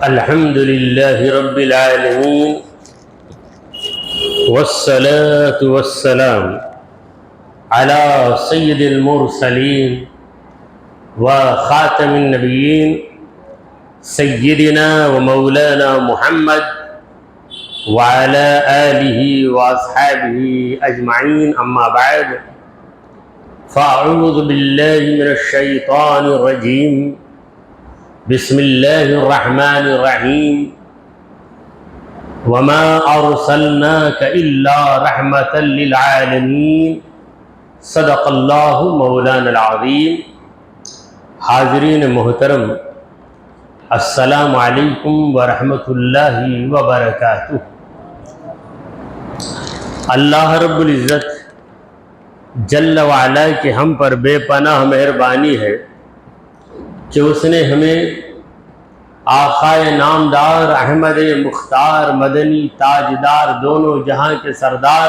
الحمد لله رب العالمين والصلاة والسلام على سيد المرسلين وخاتم النبيين سيدنا ومولانا محمد وعلى آله وأصحابه أجمعين، أما بعد، فأعوذ بالله من الشيطان الرجيم. بسم الله الرحمن الرحيم. وما أرسلناك إلا رحمة للعالمين. صدق اللہ مولانا العظیم. حاضرین محترم، السلام علیکم ورحمۃ اللہ وبرکاتہ. اللہ رب العزت جل وعلا کہ ہم پر بے پناہ مہربانی ہے کہ اس نے ہمیں آقائے نامدار احمد مختار مدنی تاجدار دونوں جہاں کے سردار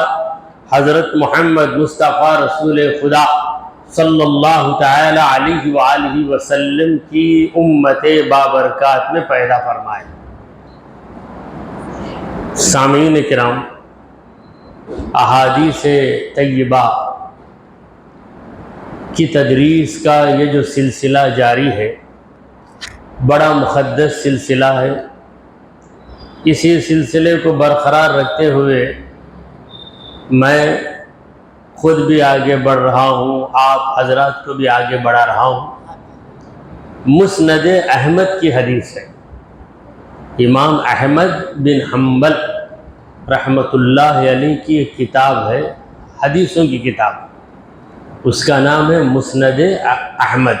حضرت محمد مصطفیٰ رسول خدا صلی اللہ تعالی علیہ وآلہ وسلم کی امت بابرکات میں پیدا فرمائے. سامعین کرام، احادیث طیبہ کی تدریس کا یہ جو سلسلہ جاری ہے، بڑا مقدس سلسلہ ہے. اسی سلسلے کو برقرار رکھتے ہوئے میں خود بھی آگے بڑھ رہا ہوں، آپ حضرات کو بھی آگے بڑھا رہا ہوں. مسند احمد کی حدیث ہے. امام احمد بن حنبل رحمۃ اللہ علیہ کی ایک کتاب ہے، حدیثوں کی کتاب، اس کا نام ہے مسند احمد.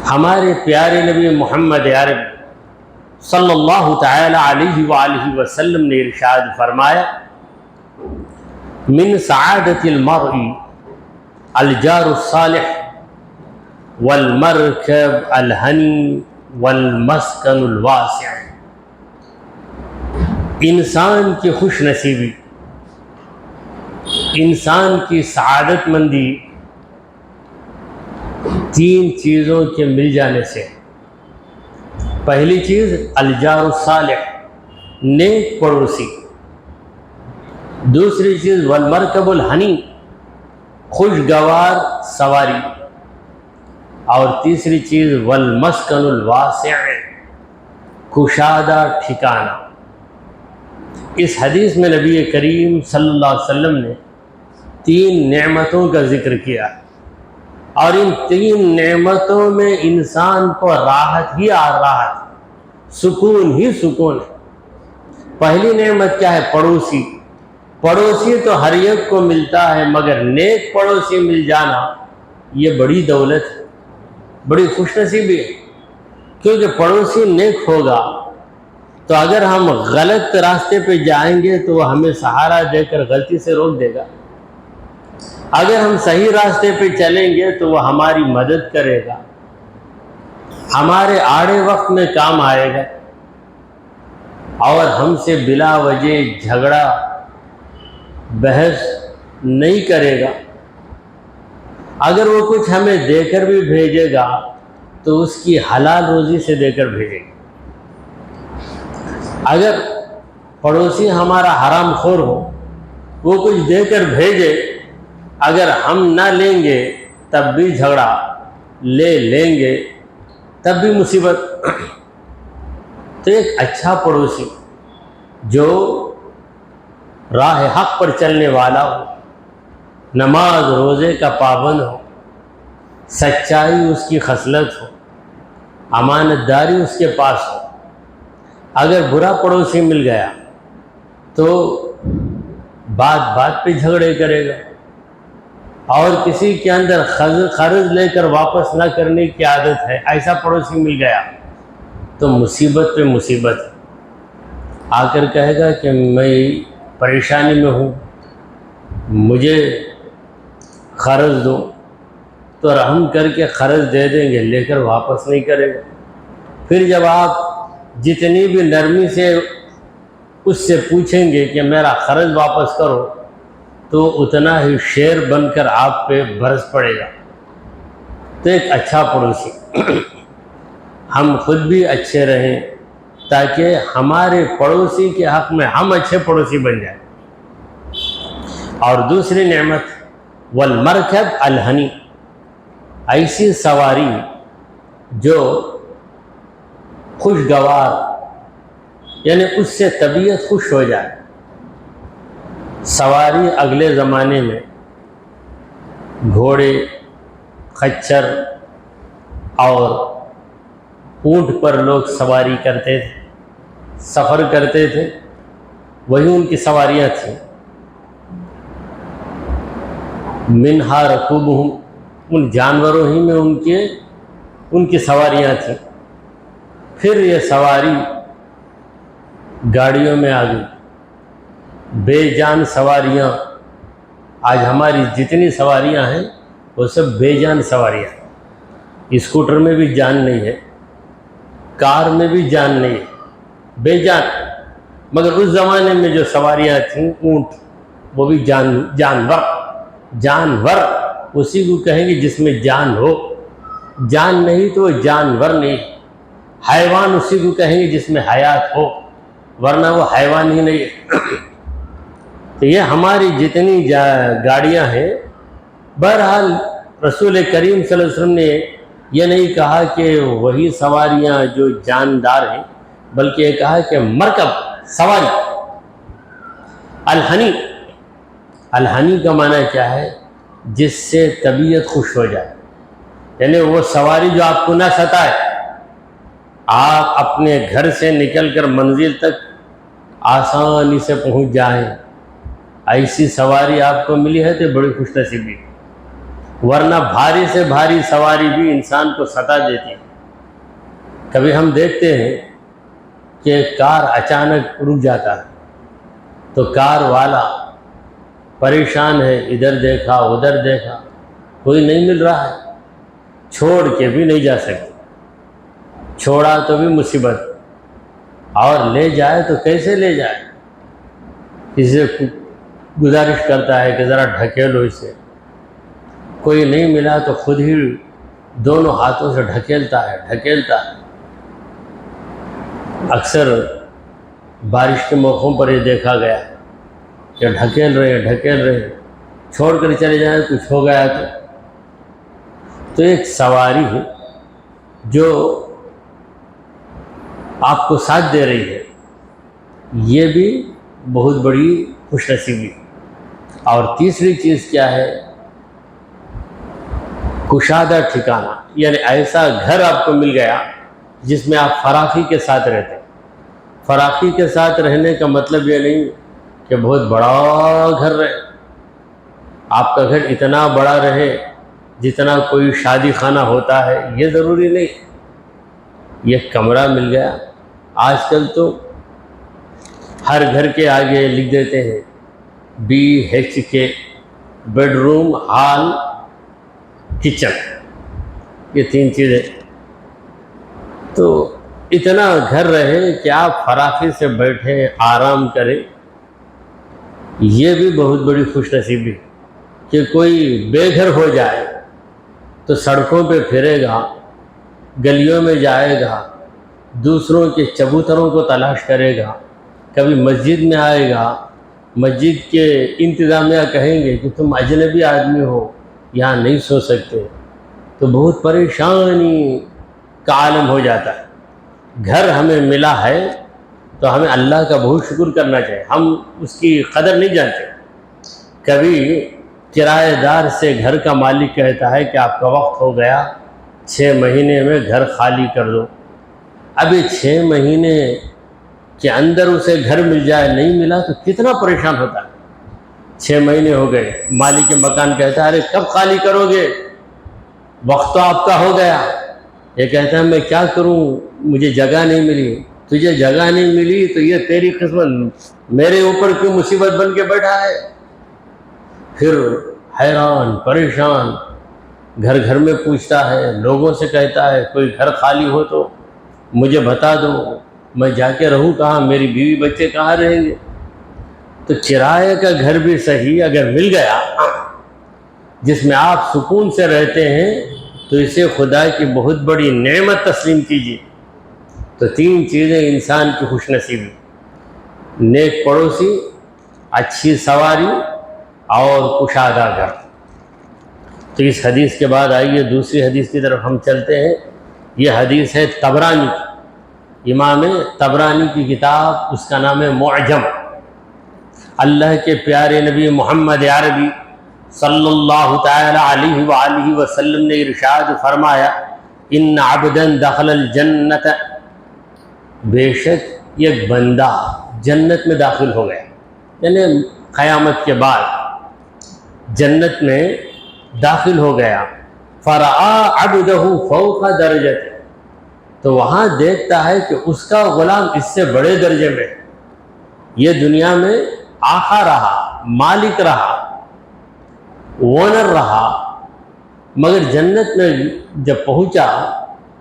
ہمارے پیارے نبی محمد عرب صلی اللہ تعالی علیہ وآلہ وسلم نے ارشاد فرمایا: من سعادت المرء الجار الصالح والمرکب الہنی والمسکن الواسع. انسان کی خوش نصیبی، انسان کی سعادت مندی تین چیزوں کے مل جانے سے. پہلی چیز الجار الصالح، نیک پڑوسی. دوسری چیز والمرکب الہنی، خوشگوار سواری. اور تیسری چیز والمسکن الواسع، کشادہ ٹھکانہ. اس حدیث میں نبی کریم صلی اللہ علیہ وسلم نے تین نعمتوں کا ذکر کیا، اور ان تین نعمتوں میں انسان کو راحت ہی راحت، سکون ہی سکون ہے. پہلی نعمت کیا ہے؟ پڑوسی. پڑوسی تو ہر ایک کو ملتا ہے، مگر نیک پڑوسی مل جانا یہ بڑی دولت ہے، بڑی خوش نصیبی ہے. کیونکہ پڑوسی نیک ہوگا تو اگر ہم غلط راستے پہ جائیں گے تو وہ ہمیں سہارا دے کر غلطی سے روک دے گا. اگر ہم صحیح راستے پہ چلیں گے تو وہ ہماری مدد کرے گا، ہمارے آڑے وقت میں کام آئے گا، اور ہم سے بلا وجہ جھگڑا بحث نہیں کرے گا. اگر وہ کچھ ہمیں دے کر بھی بھیجے گا تو اس کی حلال روزی سے دے کر بھیجے گا. اگر پڑوسی ہمارا حرام خور ہو، وہ کچھ دے کر بھیجے، اگر ہم نہ لیں گے تب بھی جھگڑا، لیں گے تب بھی مصیبت. تو ایک اچھا پڑوسی جو راہ حق پر چلنے والا ہو، نماز روزے کا پابند ہو، سچائی اس کی خصلت ہو، امانت داری اس کے پاس ہو. اگر برا پڑوسی مل گیا تو بات بات پہ جھگڑے کرے گا، اور کسی کے اندر قرض لے کر واپس نہ کرنے کی عادت ہے. ایسا پڑوسی مل گیا تو مصیبت پہ مصیبت. آ کر کہے گا کہ میں پریشانی میں ہوں، مجھے قرض دو، تو رحم کر کے قرض دے دیں گے، لے کر واپس نہیں کرے گا. پھر جب آپ جتنی بھی نرمی سے اس سے پوچھیں گے کہ میرا قرض واپس کرو، تو اتنا ہی شیر بن کر آپ پہ برس پڑے گا. تو ایک اچھا پڑوسی. ہم خود بھی اچھے رہیں تاکہ ہمارے پڑوسی کے حق میں ہم اچھے پڑوسی بن جائیں۔ اور دوسری نعمت والمرکب الہنی، ایسی سواری جو خوشگوار، یعنی اس سے طبیعت خوش ہو جائے۔ سواری اگلے زمانے میں گھوڑے، خچر اور اونٹ پر لوگ سواری کرتے تھے، سفر کرتے تھے، وہی ان کی سواریاں تھیں۔ منہا رکوبہم، ان جانوروں ہی میں ان کی سواریاں تھیں۔ پھر یہ سواری گاڑیوں میں آ گئی، بے جان سواریاں۔ آج ہماری جتنی سواریاں ہیں وہ سب بے جان سواریاں ہیں۔ اسکوٹر میں بھی جان نہیں ہے، کار میں بھی جان نہیں ہے، بے جان۔ مگر اس زمانے میں جو سواریاں تھیں، اونٹ، وہ بھی جانور اسی کو کہیں گے جس میں جان ہو۔ جان نہیں تو وہ جانور نہیں۔ حیوان اسی کو کہیں گے جس میں حیات ہو، ورنہ وہ حیوان ہی نہیں ہے۔ تو یہ ہماری جتنی گاڑیاں ہیں، بہرحال رسول کریم صلی اللہ علیہ وسلم نے یہ نہیں کہا کہ وہی سواریاں جو جاندار ہیں، بلکہ یہ کہا کہ مرکب، سواری۔ الہنی کا معنی کیا ہے؟ جس سے طبیعت خوش ہو جائے، یعنی وہ سواری جو آپ کو نہ ستائے، آپ اپنے گھر سے نکل کر منزل تک آسانی سے پہنچ جائیں۔ ایسی سواری آپ کو ملی ہے تو بڑی خوش نصیبی، ورنہ بھاری سے بھاری سواری بھی انسان کو ستا دیتی ہے۔ کبھی ہم دیکھتے ہیں کہ کار اچانک رک جاتا ہے تو کار والا پریشان ہے، ادھر دیکھا ادھر دیکھا، کوئی نہیں مل رہا ہے، چھوڑ کے بھی نہیں جا سکتے، چھوڑا تو بھی مصیبت، اور لے جائے تو کیسے لے جائے؟ اسے گزارش کرتا ہے کہ ذرا ڈھکیلو اسے، کوئی نہیں ملا تو خود ہی دونوں ہاتھوں سے ڈھکیلتا ہے۔ اکثر بارش کے موقعوں پر یہ دیکھا گیا کہ ڈھکیل رہے، چھوڑ کر چلے جائیں، کچھ ہو گیا تو ایک سواری ہے جو آپ کو ساتھ دے رہی ہے، یہ بھی بہت بڑی خوش نصیبی۔ اور تیسری چیز کیا ہے؟ کشادہ ٹھکانہ، یعنی ایسا گھر آپ کو مل گیا جس میں آپ فراخی کے ساتھ رہتے ہیں۔ فراخی کے ساتھ رہنے کا مطلب یہ نہیں کہ بہت بڑا گھر رہے، آپ کا گھر اتنا بڑا رہے جتنا کوئی شادی خانہ ہوتا ہے، یہ ضروری نہیں۔ یہ کمرہ مل گیا، آج کل تو ہر گھر کے آگے لکھ دیتے ہیں BHK، bed room, hall, kitchen, یہ 3 چیزیں۔ تو اتنا گھر رہے کہ آپ فراخی سے بیٹھیں، آرام کریں، یہ بھی بہت بڑی خوش نصیبی۔ کہ کوئی بے گھر ہو جائے تو سڑکوں پہ پھرے گا، گلیوں میں جائے گا، دوسروں کے چبوتروں کو تلاش کرے گا، کبھی مسجد میں آئے گا، مسجد کے انتظامیہ کہیں گے کہ تم اجنبی آدمی ہو، یہاں نہیں سو سکتے، تو بہت پریشانی کا عالم ہو جاتا ہے۔ گھر ہمیں ملا ہے تو ہمیں اللہ کا بہت شکر کرنا چاہیے، ہم اس کی قدر نہیں جانتے۔ کبھی کرایہ دار سے گھر کا مالک کہتا ہے کہ آپ کا وقت ہو گیا، 6 مہینے میں گھر خالی کر دو۔ ابھی 6 مہینے کے اندر اسے گھر مل جائے، نہیں ملا تو کتنا پریشان ہوتا ہے۔ 6 مہینے ہو گئے، مالک مکان کہتا ہے ارے کب خالی کرو گے، وقت تو آپ کا ہو گیا۔ یہ کہتا ہے میں کیا کروں، مجھے جگہ نہیں ملی۔ تجھے جگہ نہیں ملی تو یہ تیری قسمت، میرے اوپر کیوں مصیبت بن کے بیٹھا ہے؟ پھر حیران پریشان گھر گھر میں پوچھتا ہے، لوگوں سے کہتا ہے کوئی گھر خالی ہو تو مجھے بتا دو، میں جا کے رہوں کہاں، میری بیوی بچے کہاں رہیں گے؟ تو کرایہ کا گھر بھی صحیح اگر مل گیا جس میں آپ سکون سے رہتے ہیں، تو اسے خدا کی بہت بڑی نعمت تسلیم کیجیے۔ تو 3 چیزیں انسان کی خوش نصیبی: نیک پڑوسی، اچھی سواری اور کشادہ گھر۔ تو اس حدیث کے بعد آئیے دوسری حدیث کی طرف ہم چلتے ہیں۔ یہ حدیث ہے طبرانی کی، امام طبرانی کی کتاب، اس کا نام ہے معجم۔ اللہ کے پیارے نبی محمد عربی صلی اللہ تعالی علیہ وآلہ وسلم نے ارشاد فرمایا: ان عبدا دخل الجنت، بے شک ایک بندہ جنت میں داخل ہو گیا، یعنی قیامت کے بعد جنت میں داخل ہو گیا۔ فرآ عبدہ فوق درجت، تو وہاں دیکھتا ہے کہ اس کا غلام اس سے بڑے درجے میں، یہ دنیا میں آقا رہا، مالک رہا، اونر رہا، مگر جنت میں جب پہنچا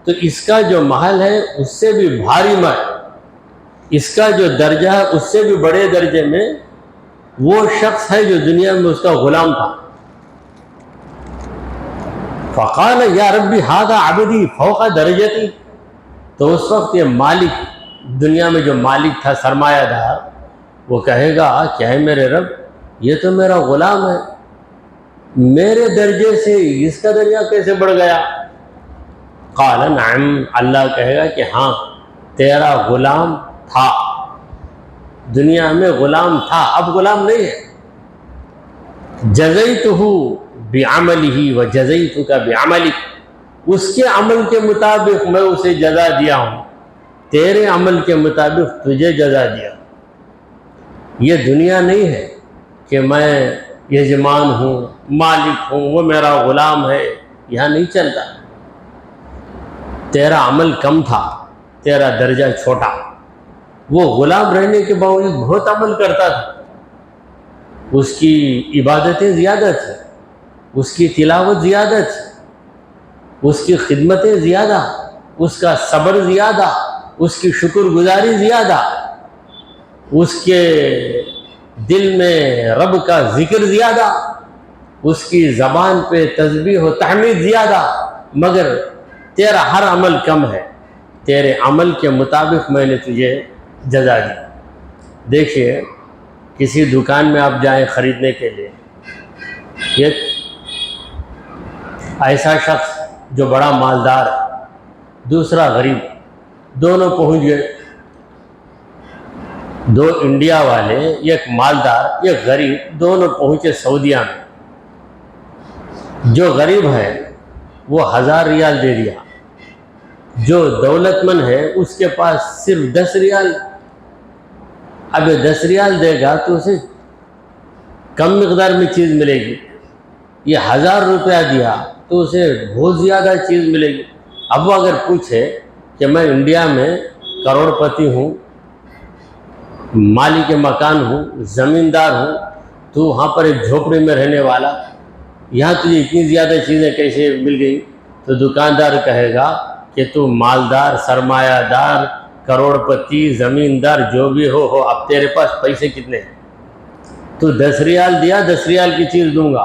تو اس کا جو محل ہے اس سے بھی بھاری محل، اس کا جو درجہ ہے اس سے بھی بڑے درجے میں وہ شخص ہے جو دنیا میں اس کا غلام تھا۔ فقال یا ربی ھذا عبدی فوق درجتی، تو اس وقت یہ مالک، دنیا میں جو مالک تھا سرمایہ دار، وہ کہے گا کہ اے میرے رب، یہ تو میرا غلام ہے، میرے درجے سے اس کا درجہ کیسے بڑھ گیا؟ قال نعم، اللہ کہے گا کہ ہاں، تیرا غلام تھا، دنیا میں غلام تھا، اب غلام نہیں ہے۔ جزیتہ بعملہ وجزیتک بعملک، اس کے عمل کے مطابق میں اسے جزا دیا ہوں، تیرے عمل کے مطابق تجھے جزا دیا۔ یہ دنیا نہیں ہے کہ میں یجمان ہوں، مالک ہوں، وہ میرا غلام ہے، یہاں نہیں چلتا۔ تیرا عمل کم تھا، تیرا درجہ چھوٹا، وہ غلام رہنے کے باوجود بہت عمل کرتا تھا، اس کی عبادتیں زیادہ تھیں، اس کی تلاوت زیادہ تھی، اس کی خدمتیں زیادہ، اس کا صبر زیادہ، اس کی شکر گزاری زیادہ، اس کے دل میں رب کا ذکر زیادہ، اس کی زبان پہ تسبیح و تحمید زیادہ، مگر تیرا ہر عمل کم ہے، تیرے عمل کے مطابق میں نے تجھے جزا دی۔ دیکھیے، کسی دکان میں آپ جائیں خریدنے کے لیے، ایک ایسا شخص جو بڑا مالدار ہے، دوسرا غریب، دونوں پہنچ گئے، 2 انڈیا والے، ایک مالدار ایک غریب، دونوں پہنچے سعودیہ میں۔ جو غریب ہے وہ 1000 ریال دے دیا، جو دولت مند ہے اس کے پاس صرف 10 ریال۔ اب 10 ریال دے گا تو اسے کم مقدار میں چیز ملے گی، یہ 1000 روپیہ دیا تو اسے بہت زیادہ چیز ملے گی۔ اب وہ اگر پوچھے کہ میں انڈیا میں کروڑ پتی ہوں، مالک مکان ہوں، زمیندار ہوں، تو وہاں پر ایک جھوپڑی میں رہنے والا، یہاں تجھے اتنی زیادہ چیزیں کیسے مل گئی؟ تو دکاندار کہے گا کہ تو مالدار، سرمایہ دار، کروڑ پتی، زمیندار جو بھی ہو، اب تیرے پاس پیسے کتنے ہیں؟ تو 10 ریال دیا، 10 ریال کی چیز دوں گا۔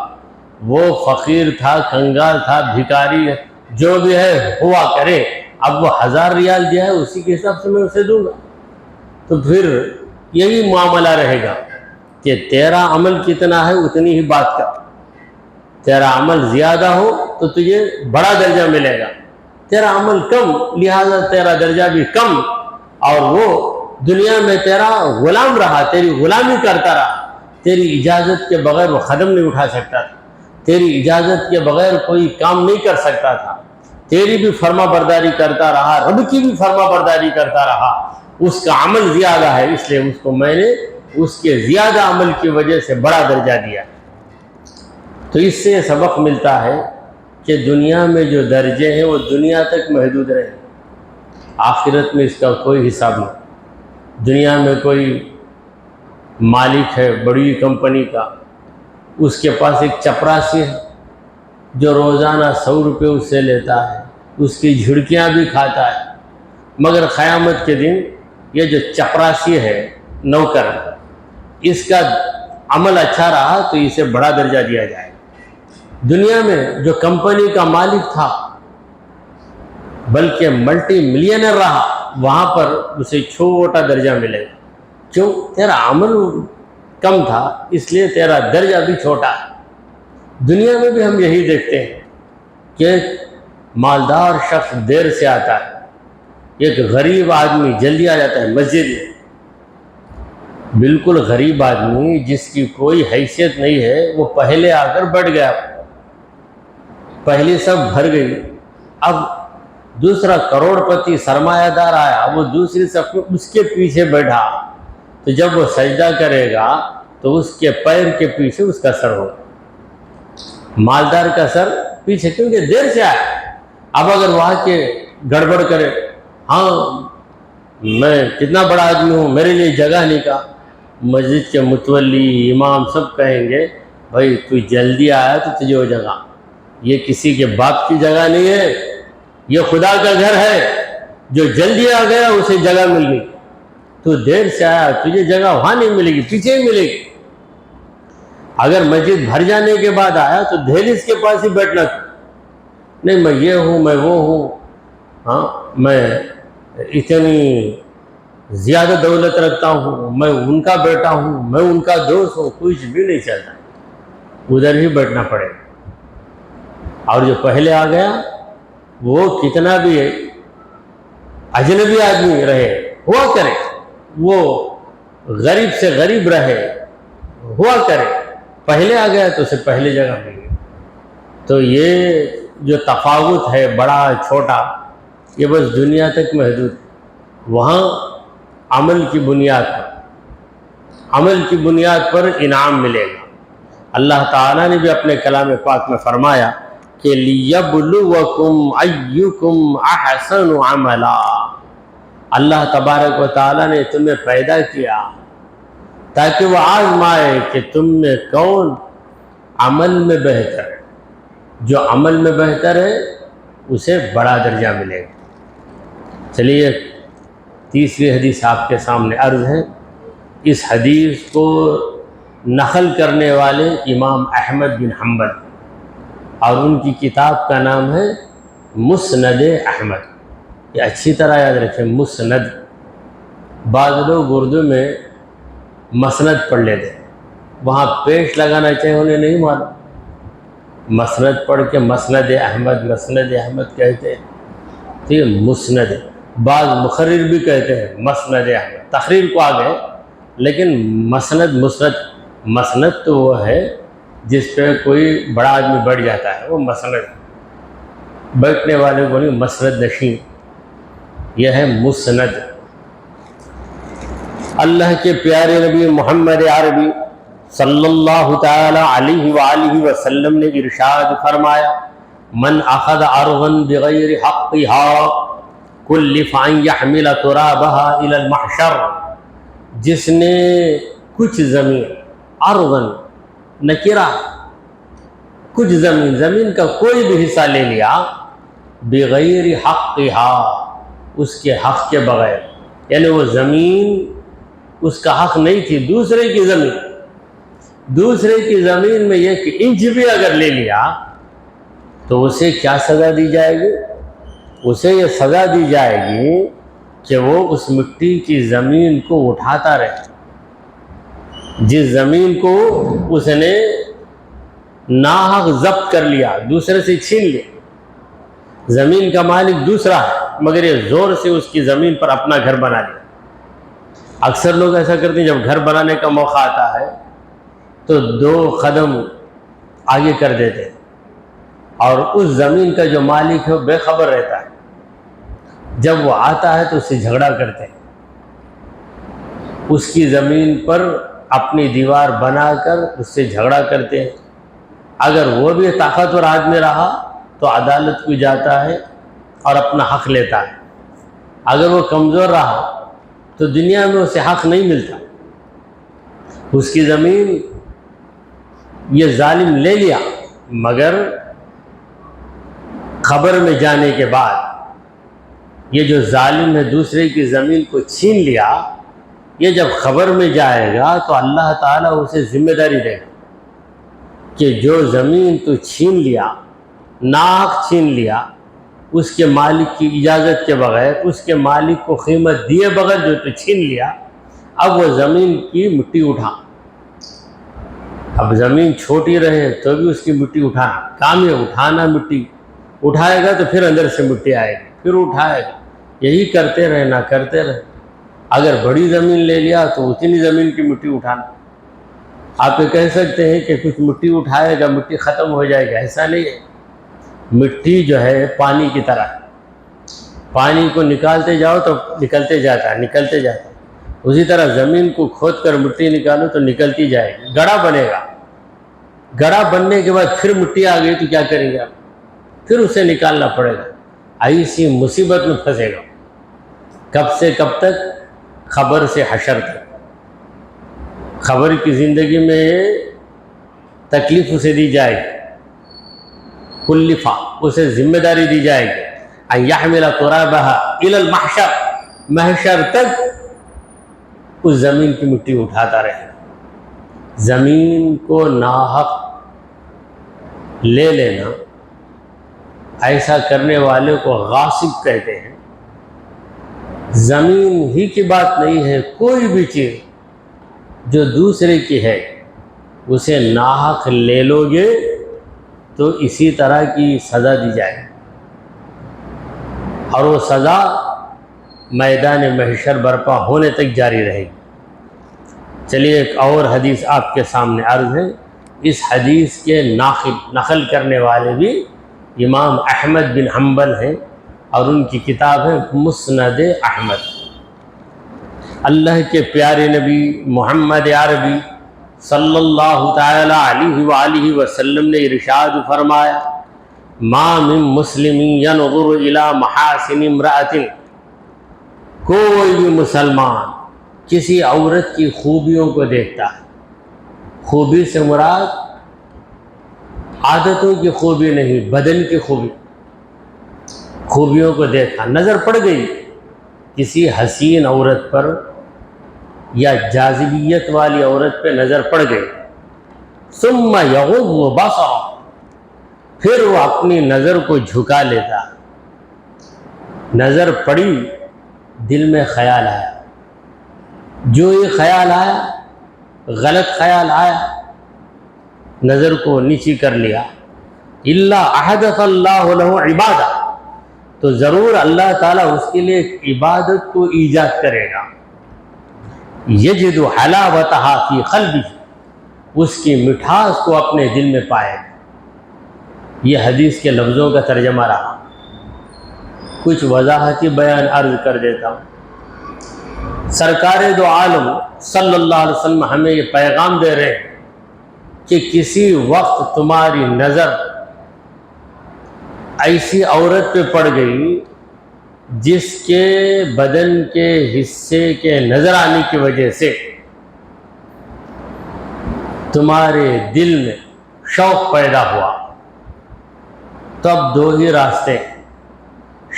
وہ فقیر تھا، کنگال تھا، بھکاری، جو بھی ہے ہوا کرے، اب وہ 1000 ریال دیا ہے، اسی کے حساب سے میں اسے دوں گا۔ تو پھر یہی معاملہ رہے گا کہ تیرا عمل کتنا ہے اتنی ہی بات کر، تیرا عمل زیادہ ہو تو تجھے بڑا درجہ ملے گا، تیرا عمل کم لہذا تیرا درجہ بھی کم، اور وہ دنیا میں تیرا غلام رہا، تیری غلامی کرتا رہا، تیری اجازت کے بغیر وہ قدم نہیں اٹھا سکتا تھا، تیری اجازت کے بغیر کوئی کام نہیں کر سکتا تھا، تیری بھی فرما برداری کرتا رہا، رب کی بھی فرما برداری کرتا رہا۔ اس کا عمل زیادہ ہے، اس لیے اس کو میں نے اس کے زیادہ عمل کی وجہ سے بڑا درجہ دیا۔ تو اس سے سبق ملتا ہے کہ دنیا میں جو درجے ہیں وہ دنیا تک محدود رہے، آخرت میں اس کا کوئی حساب نہیں۔ دنیا میں کوئی مالک ہے بڑی کمپنی کا، اس کے پاس ایک چپراسی ہے جو روزانہ 100 روپے اس سے لیتا ہے، اس کی جھڑکیاں بھی کھاتا ہے، مگر قیامت کے دن یہ جو چپراسی ہے، نوکر، اس کا عمل اچھا رہا تو اسے بڑا درجہ دیا جائے۔ دنیا میں جو کمپنی کا مالک تھا بلکہ ملٹی ملینر رہا وہاں پر اسے چھوٹا درجہ ملے گا. کیوں؟ تیرا عمل کم تھا اس لیے تیرا درجہ بھی چھوٹا ہے. دنیا میں بھی ہم یہی دیکھتے ہیں کہ مالدار شخص دیر سے آتا ہے، ایک غریب آدمی جلدی آ جاتا ہے مسجد میں. بالکل غریب آدمی جس کی کوئی حیثیت نہیں ہے وہ پہلے آ کر بیٹھ گیا، پہلی سب بھر گئی. اب دوسرا کروڑ پتی سرمایہ دار آیا، وہ دوسری صف میں اس کے پیچھے بیٹھا، تو جب وہ سجدہ کرے گا تو اس کے پیر کے پیچھے اس کا سر ہوگا، مالدار کا سر پیچھے، کیونکہ دیر سے آیا. اب اگر وہ آ کے گڑبڑ کرے، ہاں میں کتنا بڑا آدمی ہوں، میرے لیے جگہ نہیں کا، مسجد کے متولی امام سب کہیں گے بھائی تو جلدی آیا تو تجھے وہ جگہ، یہ کسی کے باپ کی جگہ نہیں ہے، یہ خدا کا گھر ہے. جو جلدی آ گیا اسے جگہ مل گئی، تو دیر سے آیا تجھے جگہ وہاں نہیں ملے گی، پیچھے ہی ملے گی. اگر مسجد بھر جانے کے بعد آیا تو دہلیز کے پاس ہی بیٹھنا تھا، نہیں میں یہ ہوں میں وہ ہوں، ہاں میں اتنی زیادہ دولت رکھتا ہوں، میں ان کا بیٹا ہوں، میں ان کا دوست ہوں، کچھ بھی نہیں چلتا، ادھر ہی بیٹھنا پڑے. اور جو پہلے آ گیا وہ کتنا بھی اجنبی آدمی رہے ہوا کرے، وہ غریب سے غریب رہے ہوا کرے، پہلے آ گیا تو اسے پہلے جگہ مل گئی. تو یہ جو تفاوت ہے بڑا چھوٹا، یہ بس دنیا تک محدود ہے. وہاں عمل کی بنیاد پر انعام ملے گا. اللہ تعالیٰ نے بھی اپنے کلام پاک میں فرمایا کہ لِيَبْلُوَكُمْ أَيُّكُمْ أَحْسَنُ عَمَلًا. اللہ تبارک و تعالیٰ نے تمہیں پیدا کیا تاکہ وہ آزمائے کہ تم میں کون عمل میں بہتر ہے. جو عمل میں بہتر ہے اسے بڑا درجہ ملے گا. چلیے تیسری حدیث آپ کے سامنے عرض ہے. اس حدیث کو نقل کرنے والے امام احمد بن حنبل، اور ان کی کتاب کا نام ہے مسند احمد. یہ اچھی طرح یاد رکھیں، مسند. بعض لوگ اردو میں مسند پڑھ لیتے ہیں، وہاں پیش لگانا چاہیے، انہیں نہیں معلوم. مسند پڑھ کے مسند احمد کہتے ہیں، تو یہ مسند. بعض مخرر بھی کہتے ہیں مسند احمد، تقریر کو آگے، لیکن مسند تو وہ ہے جس پہ کوئی بڑا آدمی بیٹھ جاتا ہے، وہ مسند. بیٹھنے والے کو نہیں، مسند نشین، یہ ہے مسند. اللہ کے پیارے نبی محمد عربی صلی اللہ تعالی علیہ وآلہ وسلم نے ارشاد فرمایا: من اخذ ارضا بغیر حقها کلف ان يحمل ترابها الى المحشر. جس نے کچھ زمین، ارضا نکرہ، کچھ زمین کا کوئی بھی حصہ لے لیا، بغیر حقها، اس کے حق کے بغیر، یعنی وہ زمین اس کا حق نہیں تھی، دوسرے کی زمین میں ایک انچ بھی اگر لے لیا تو اسے کیا سزا دی جائے گی؟ اسے یہ سزا دی جائے گی کہ وہ اس مٹی کی زمین کو اٹھاتا رہے. جس زمین کو اس نے ناحق ضبط کر لیا، دوسرے سے چھین لیا، زمین کا مالک دوسرا ہے مگر یہ زور سے اس کی زمین پر اپنا گھر بنا لیا. اکثر لوگ ایسا کرتے ہیں، جب گھر بنانے کا موقع آتا ہے تو 2 قدم آگے کر دیتے ہیں، اور اس زمین کا جو مالک ہے وہ بے خبر رہتا ہے. جب وہ آتا ہے تو اس سے جھگڑا کرتے ہیں، اس کی زمین پر اپنی دیوار بنا کر اس سے جھگڑا کرتے ہیں. اگر وہ بھی طاقتور آدمی رہا تو عدالت کو جاتا ہے اور اپنا حق لیتا ہے. اگر وہ کمزور رہا تو دنیا میں اسے حق نہیں ملتا. اس کی زمین یہ ظالم لے لیا، مگر خبر میں جانے کے بعد یہ جو ظالم ہے دوسرے کی زمین کو چھین لیا، یہ جب خبر میں جائے گا تو اللہ تعالیٰ اسے ذمہ داری دے گا کہ جو زمین تو چھین لیا، ناحق چھین لیا، اس کے مالک کی اجازت کے بغیر، اس کے مالک کو قیمت دیے بغیر جو تو چھین لیا، اب وہ زمین کی مٹی اٹھا. اب زمین چھوٹی رہے تو بھی اس کی مٹی اٹھانا کام ہے، اٹھانا. مٹی اٹھائے گا تو پھر اندر سے مٹی آئے گی، پھر اٹھائے گا. یہی کرتے رہنا، کرتے رہے. اگر بڑی زمین لے لیا تو اتنی زمین کی مٹی اٹھانا. آپ یہ کہہ سکتے ہیں کہ کچھ مٹی اٹھائے گا مٹی ختم ہو جائے گا، ایسا نہیں ہے. مٹی جو ہے پانی کی طرح، پانی کو نکالتے جاؤ تو نکلتے جاتا ہے، نکلتے جاتا ہے. اسی طرح زمین کو کھود کر مٹی نکالو تو نکلتی جائے گی. گڑھا بنے گا، گڑھا بننے کے بعد پھر مٹی آ گئی تو کیا کریں گے آپ؟ پھر اسے نکالنا پڑے گا. ایسی مصیبت میں پھنسے گا. کب سے کب تک؟ خبر سے حشر تک. خبر کی زندگی میں تکلیف اسے دی جائے گی، کلفہ اسے ذمہ داری دی جائے گی، ان یحمل ترابها الی المحشر، محشر تک اس زمین کی مٹی اٹھاتا رہے. زمین کو ناحق لے لینا، ایسا کرنے والے کو غاصب کہتے ہیں. زمین ہی کی بات نہیں ہے، کوئی بھی چیز جو دوسرے کی ہے اسے ناحق لے لو گے تو اسی طرح کی سزا دی جائے، اور وہ سزا میدان محشر برپا ہونے تک جاری رہے گی. چلیے ایک اور حدیث آپ کے سامنے عرض ہے. اس حدیث کے نقل کرنے والے بھی امام احمد بن حنبل ہیں، اور ان کی کتاب ہے مسند احمد. اللہ کے پیارے نبی محمد عربی صلی اللہ تعالی علیہ وآلہ وسلم نے ارشاد فرمایا: ما من مسلم ینظر الی محاسن امرأۃ، کوئی بھی مسلمان کسی عورت کی خوبیوں کو دیکھتا ہے. خوبی سے مراد عادتوں کی خوبی نہیں، بدن کی خوبی. خوبیوں کو دیکھا، نظر پڑ گئی کسی حسین عورت پر یا جاذبیت والی عورت پہ نظر پڑ گئی. ثم یغض بصرہ، پھر وہ اپنی نظر کو جھکا لیتا. نظر پڑی، دل میں خیال آیا، جو یہ خیال آیا غلط خیال آیا، نظر کو نیچی کر لیا. الا احدث اللہ لہ عبادہ، تو ضرور اللہ تعالیٰ اس کے لیے ایک عبادت کو ایجاد کرے گا. یجد حلاوتہا فی قلبہ، اس کی مٹھاس کو اپنے دل میں پائے گا. یہ حدیث کے لفظوں کا ترجمہ رہا. کچھ وضاحتی بیان عرض کر دیتا ہوں. سرکار دو عالم صلی اللہ علیہ وسلم ہمیں یہ پیغام دے رہے ہیں کہ کسی وقت تمہاری نظر ایسی عورت پہ پڑ گئی جس کے بدن کے حصے کے نظر آنے کی وجہ سے تمہارے دل میں شوق پیدا ہوا، تو اب دو ہی راستے.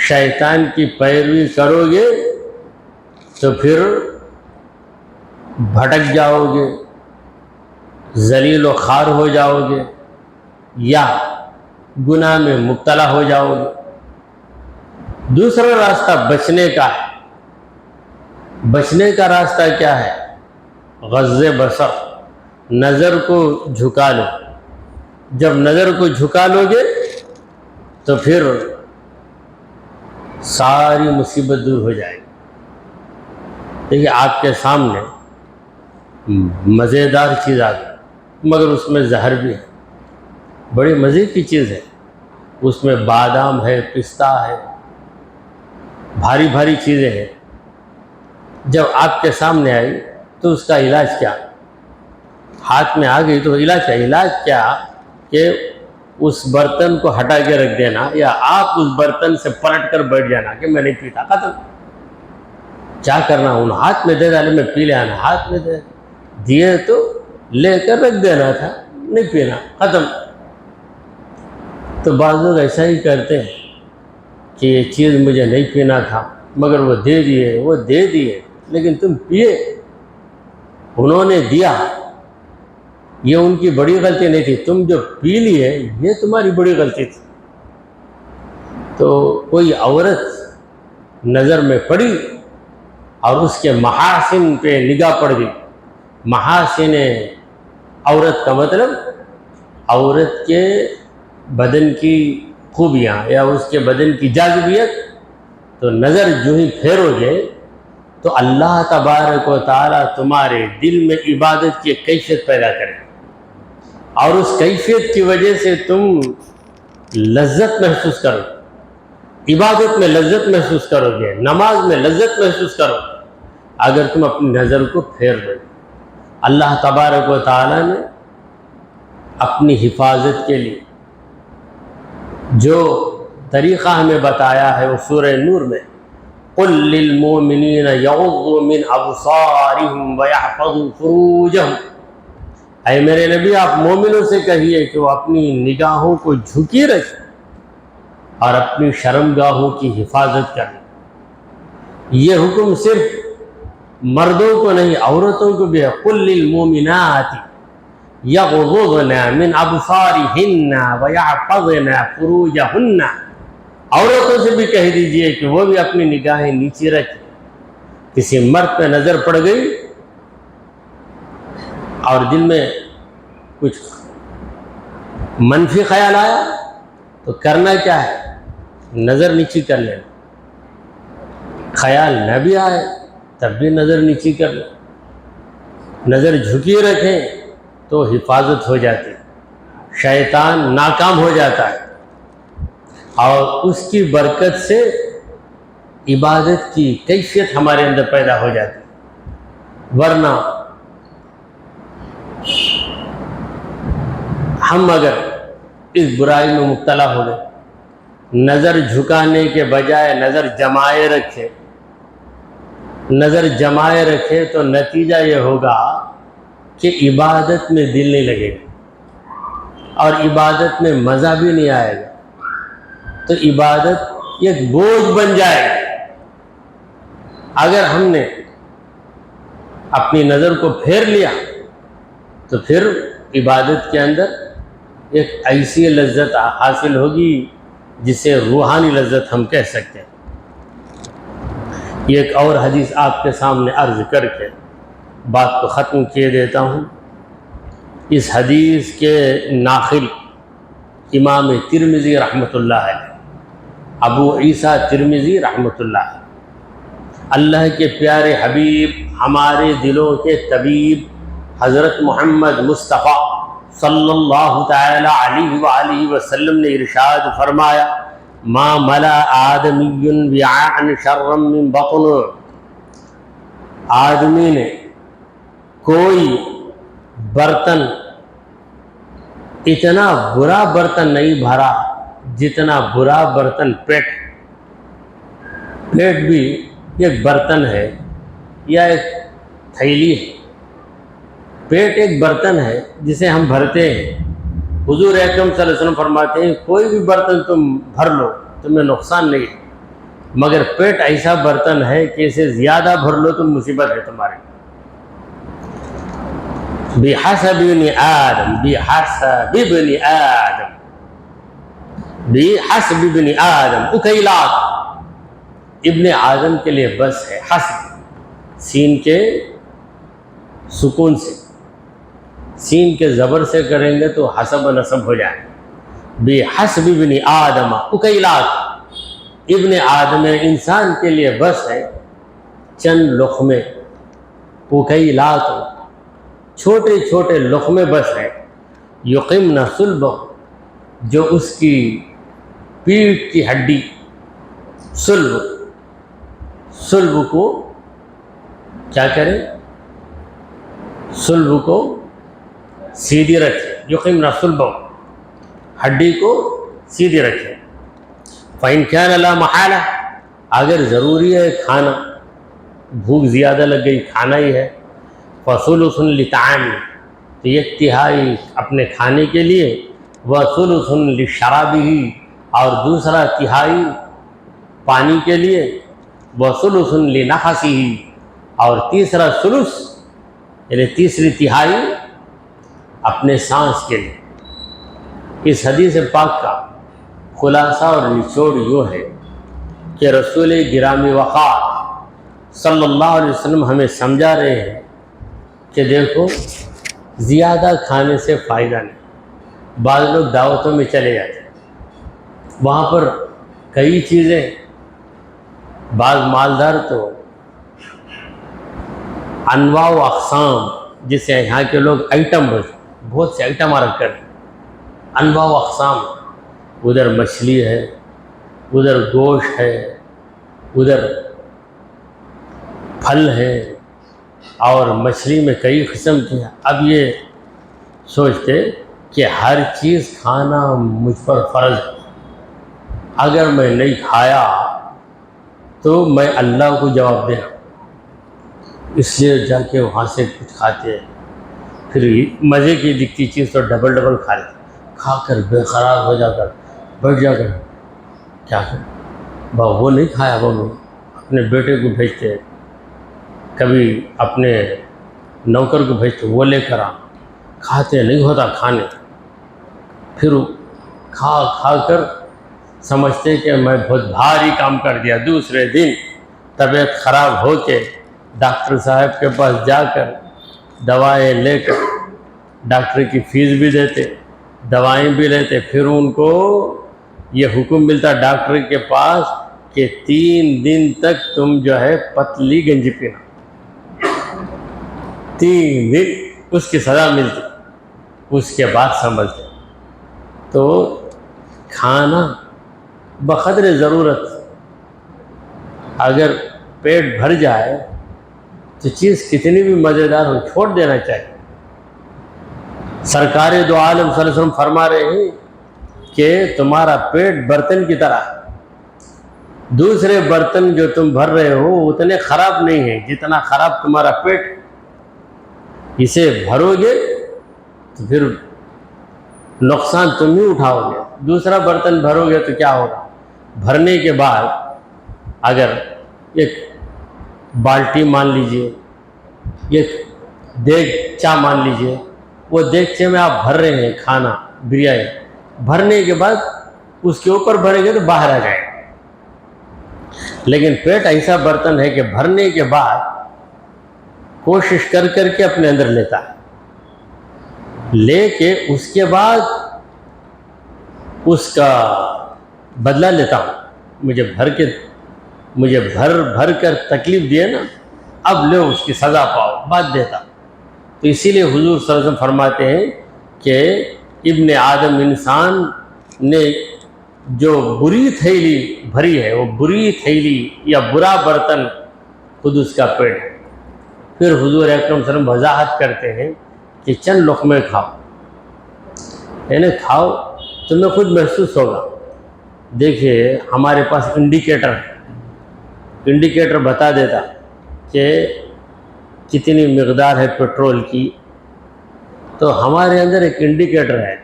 شیطان کی پیروی کرو گے تو پھر بھٹک جاؤ گے، ذلیل و خوار ہو جاؤ گے، یا گناہ میں مبتلا ہو جاؤ گے. دوسرا راستہ بچنے کا ہے. بچنے کا راستہ کیا ہے؟ غض بصر، نظر کو جھکا لو. جب نظر کو جھکا لو گے تو پھر ساری مصیبت دور ہو جائے گی. دیکھیے آپ کے سامنے مزیدار چیز آ گئی، مگر اس میں زہر بھی ہے. بڑی مزے کی چیز ہے، اس میں بادام ہے، پستہ ہے، بھاری بھاری چیزیں ہیں. جب آپ کے سامنے آئی تو اس کا علاج کیا؟ ہاتھ میں آ گئی تو علاج کیا؟ علاج کیا کہ اس برتن کو ہٹا کے رکھ دینا، یا آپ اس برتن سے پلٹ کر بیٹھ جانا کہ میں نہیں پیتا. ختم. کیا کرنا؟ ان ہاتھ میں دے ڈالے، میں پی لے آنا. ہاتھ میں دے دیے تو لے کر رکھ دینا تھا، نہیں پینا. ختم. تو بعض لوگ ایسا ہی کرتے ہیں کہ یہ چیز مجھے نہیں پینا تھا مگر وہ دے دیے، لیکن تم پیے. انہوں نے دیا، یہ ان کی بڑی غلطی نہیں تھی. تم جو پی لیے یہ تمہاری بڑی غلطی تھی. تو کوئی عورت نظر میں پڑی اور اس کے محاسن پہ نگاہ پڑ گئی. محاسن عورت کا مطلب عورت کے بدن کی خوبیاں یا اس کے بدن کی جاذبیت. تو نظر جو ہی پھیرو گے تو اللہ تبارک و تعالیٰ تمہارے دل میں عبادت کی کیفیت پیدا کرے اور اس کیفیت کی وجہ سے تم لذت محسوس کرو. عبادت میں لذت محسوس کرو گے, نماز میں لذت محسوس کرو اگر تم اپنی نظر کو پھیر دو. اللہ تبارک و تعالیٰ نے اپنی حفاظت کے لیے جو طریقہ ہمیں بتایا ہے وہ سورہ نور میں قُلْ لِلْمُؤْمِنِينَ يَغُضُّوا مِنْ أَبْصَارِهِمْ وَيَحْفَظُوا فُرُوجَهُمْ. اے میرے نبی آپ مومنوں سے کہیے کہ وہ اپنی نگاہوں کو جھکی رکھیں اور اپنی شرمگاہوں کی حفاظت کریں. یہ حکم صرف مردوں کو نہیں عورتوں کو بھی ہے. قُلْ لِلْمُؤْمِنَاتِ يَغْضُضْنَ مِنْ أَبْصَارِهِنَّ وَيَحْفَظْنَ فُرُوجَهُنَّ. عورتوں سے بھی کہہ دیجئے کہ وہ بھی اپنی نگاہیں نیچے رکھیں. کسی مرد پہ نظر پڑ گئی اور دل میں کچھ منفی خیال آیا تو کرنا کیا ہے, نظر نیچی کر لینا. خیال نہ بھی آئے تب بھی نظر نیچی کر لیں. نظر جھکی رکھیں تو حفاظت ہو جاتی, شیطان ناکام ہو جاتا ہے اور اس کی برکت سے عبادت کی کیفیت ہمارے اندر پیدا ہو جاتی. ورنہ ہم اگر اس برائی میں مبتلا ہو گئے, نظر جھکانے کے بجائے نظر جمائے رکھے تو نتیجہ یہ ہوگا کہ عبادت میں دل نہیں لگے گا اور عبادت میں مزہ بھی نہیں آئے گا. تو عبادت ایک بوجھ بن جائے گا. اگر ہم نے اپنی نظر کو پھیر لیا تو پھر عبادت کے اندر ایک ایسی لذت حاصل ہوگی جسے روحانی لذت ہم کہہ سکتے ہیں. ایک اور حدیث آپ کے سامنے عرض کر کے بات کو ختم کیے دیتا ہوں. اس حدیث کے ناقل امام ترمذی رحمۃ اللہ علیہ, ابو عیسیٰ ترمذی رحمۃ اللہ علیہ. اللہ کے پیارے حبیب ہمارے دلوں کے طبیب حضرت محمد مصطفیٰ صلی اللہ تعالی علیہ وآلہ وسلم نے ارشاد فرمایا ما ملا آدمی وعاء شرا من بطن. آدمی نے کوئی برتن اتنا برا برتن نہیں بھرا جتنا برا برتن پیٹ. پیٹ بھی ایک برتن ہے یا ایک تھیلی ہے. پیٹ ایک برتن ہے جسے ہم بھرتے ہیں. حضور اکرم صلی اللہ علیہ وسلم فرماتے ہیں کوئی بھی برتن تم بھر لو تمہیں نقصان نہیں ہے, مگر پیٹ ایسا برتن ہے کہ اسے زیادہ بھر لو تو مصیبت ہے تمہارے. بحسب ابن آدم اکیلات. ابن آدم کے لیے بس ہے حسب سین کے سکون سے, سین کے زبر سے کریں گے تو حسب و نصب ہو جائے. بحسب ابن آدم اکیلات. ابن آدم انسان کے لیے بس ہے چند لقمے. اکیلات چھوٹے چھوٹے لقمے بس ہے. یقمن صلبہ جو اس کی پیٹھ کی ہڈی صلب کو کیا کرے, صلب کو سیدھی رکھے. یقمن صلبہ ہڈی کو سیدھی رکھے. فَإِنْ كَانَ لَا مَحَالَةَ اگر ضروری ہے کھانا, بھوک زیادہ لگ گئی کھانا ہی ہے, فَثُلُثٌ لِطَعَامِ تو 1/3 اپنے کھانے کے لیے, وَثُلُثٌ لِشَرَابِهِ اور دوسرا تہائی پانی کے لیے, وَثُلُثٌ لِنَفَسِهِ اور تیسرا ثلث یعنی تیسری تہائی اپنے سانس کے لیے. اس حدیث پاک کا خلاصہ اور نچوڑ یوں ہے کہ رسول گرامی وقار صلی اللہ علیہ وسلم ہمیں سمجھا رہے ہیں کہ دیکھو زیادہ کھانے سے فائدہ نہیں۔ بعض لوگ دعوتوں میں چلے جاتے ہیں، وہاں پر کئی چیزیں، بعض مالدار تو انواع و اقسام، جسے یہاں کے لوگ آئٹم بہت سے آئٹم رکھ کر انواع و اقسام، ادھر مچھلی ہے، ادھر گوشت ہے، ادھر پھل ہے، اور مچھلی میں کئی قسم کی ہیں۔ اب یہ سوچتے کہ ہر چیز کھانا مجھ پر فرض ہے، اگر میں نہیں کھایا تو میں اللہ کو جواب دینا، اس لیے جا کے وہاں سے کچھ کھاتے ہیں۔ پھر مزے کی دکھتی چیز تو ڈبل کھا لیتے، کھا کر بے قرار ہو جا کر بیٹھ جا کر کیا کریں، وہ نہیں کھایا، وہ اپنے بیٹے کو بھیجتے ہیں، کبھی اپنے نوکر کو بھیجتے، وہ لے کر آ، کھاتے نہیں ہوتا کھانے، پھر کھا کر سمجھتے کہ میں بہت بھاری کام کر دیا۔ دوسرے دن طبیعت خراب ہو کے ڈاکٹر صاحب کے پاس جا کر دوائیں لے کر، ڈاکٹر کی فیس بھی دیتے، دوائیں بھی لیتے، پھر ان کو یہ حکم ملتا ڈاکٹر کے پاس کہ 3 دن تک تم جو ہے پتلی گنجی پینا، 3 دن اس کی سزا ملتی، اس کے بعد سنبھلتے۔ تو کھانا بقدر ضرورت، اگر پیٹ بھر جائے تو چیز کتنی بھی مزیدار ہو چھوڑ دینا چاہیے۔ سرکار دو عالم صلی اللہ علیہ وسلم فرما رہے ہیں کہ تمہارا پیٹ برتن کی طرح، دوسرے برتن جو تم بھر رہے ہو اتنے خراب نہیں ہیں جتنا خراب تمہارا پیٹ، اسے بھرو گے تو پھر نقصان تم ہی اٹھاؤ گے۔ دوسرا برتن بھرو گے تو کیا ہوگا، بھرنے کے بعد اگر ایک بالٹی مان لیجئے، ایک دیگچہ مان لیجئے، وہ دیگچے میں آپ بھر رہے ہیں کھانا بریانی، بھرنے کے بعد اس کے اوپر بھریں گے تو باہر آ جائے گا۔ لیکن پیٹ ایسا برتن ہے کہ بھرنے کے بعد کوشش کر کر کے اپنے اندر لیتا ہے، لے کے اس کے بعد اس کا بدلہ لیتا ہوں، مجھے بھر کر تکلیف دیے نا، اب لے اس کی سزا پاؤ، بات دیتا۔ تو اسی لیے حضور صلی اللہ علیہ وسلم فرماتے ہیں کہ ابن آدم انسان نے جو بری تھیلی بھری ہے، وہ بری تھیلی یا برا برتن خود اس کا پیٹ ہے۔ پھر حضور اکرم صلی اللہ علیہ وسلم وضاحت کرتے ہیں کہ چند لقمے کھاؤ، یعنی کھاؤ، تمہیں خود محسوس ہوگا۔ دیکھیے ہمارے پاس انڈیکیٹر ہے، انڈیکیٹر بتا دیتا کہ کتنی مقدار ہے پیٹرول کی، تو ہمارے اندر ایک انڈیکیٹر ہے،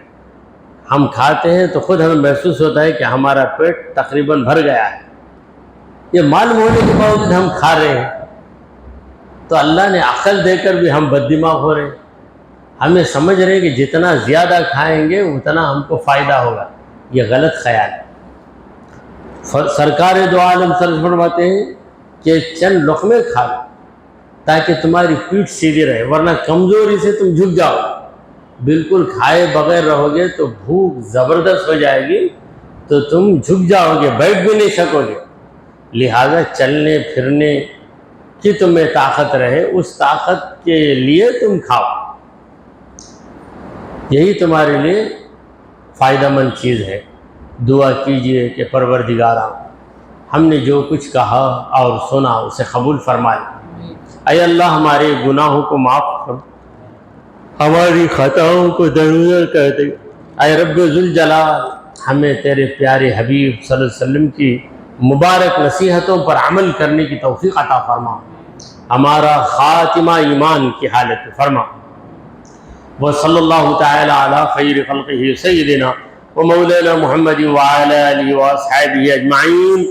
ہم کھاتے ہیں تو خود ہمیں محسوس ہوتا ہے کہ ہمارا پیٹ تقریباً بھر گیا ہے۔ یہ معلوم ہونے کے باوجود ہم کھا رہے ہیں، تو اللہ نے عقل دے کر بھی ہم بد دماغ ہو رہے ہیں، ہمیں سمجھ رہے ہیں کہ جتنا زیادہ کھائیں گے اتنا ہم کو فائدہ ہوگا، یہ غلط خیال ہے۔ سرکار دو عالم صلی اللہ علیہ وسلم فرماتے ہیں کہ چند لقمے کھا لو تاکہ تمہاری پیٹھ سیدھی رہے، ورنہ کمزوری سے تم جھک جاؤ، بالکل کھائے بغیر رہو گے تو بھوک زبردست ہو جائے گی، تو تم جھک جاؤ گے، بیٹھ بھی نہیں سکو گے۔ لہذا چلنے پھرنے کی تمہیں طاقت رہے، اس طاقت کے لیے تم کھاؤ، یہی تمہارے لیے فائدہ مند چیز ہے۔ دعا کیجئے کہ پروردگارا ہم نے جو کچھ کہا اور سنا اسے قبول فرمائے، اے اللہ ہمارے گناہوں کو معاف کر، ہماری خطاؤں کو درگزر کر دے، اے رب ذوالجلال ہمیں تیرے پیارے حبیب صلی اللہ علیہ وسلم کی مبارک نصیحتوں پر عمل کرنے کی توفیق عطا فرما، ہمارا خاتمہ ایمان کی حالت فرما۔ وصلی اللہ تعالی علی خیر خلقہ سیدنا و مولانا محمد وعلی آلہ و اصحابہ اجمعین۔